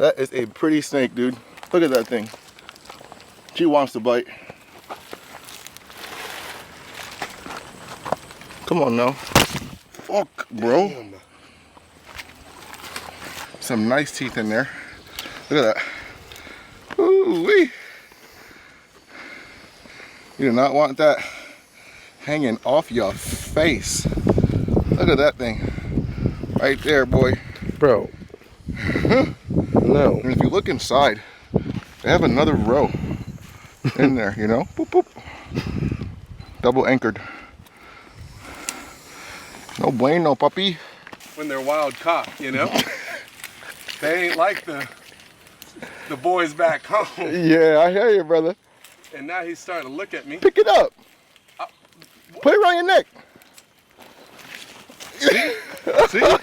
That is a pretty snake, dude. Look at that thing. She wants to bite. Come on now. Fuck, bro. Damn. Some nice teeth in there. Look at that. Ooh-wee. You do not want that hanging off your face. Look at that thing. Right there, boy. Bro. No. And if you look inside, they have another row in there, you know? Boop, boop. Double anchored. No bueno, puppy. When they're wild caught, you know? They ain't like the boys back home. Yeah, I hear you, brother. And now he's starting to look at me. Pick it up. Put it around your neck. See?